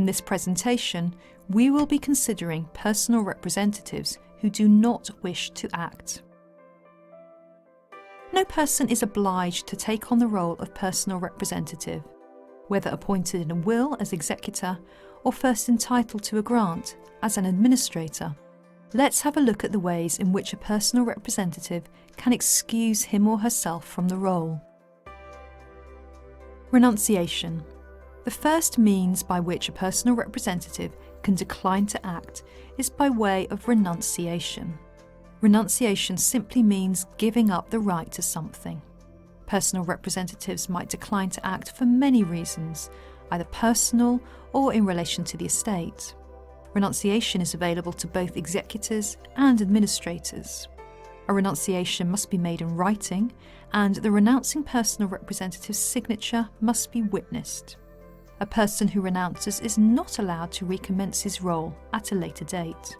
In this presentation, we will be considering personal representatives who do not wish to act. No person is obliged to take on the role of personal representative, whether appointed in a will as executor or first entitled to a grant as an administrator. Let's have a look at the ways in which a personal representative can excuse him or herself from the role. Renunciation. The first means by which a personal representative can decline to act is by way of renunciation. Renunciation simply means giving up the right to something. Personal representatives might decline to act for many reasons, either personal or in relation to the estate. Renunciation is available to both executors and administrators. A renunciation must be made in writing, and the renouncing personal representative's signature must be witnessed. A person who renounces is not allowed to recommence his role at a later date.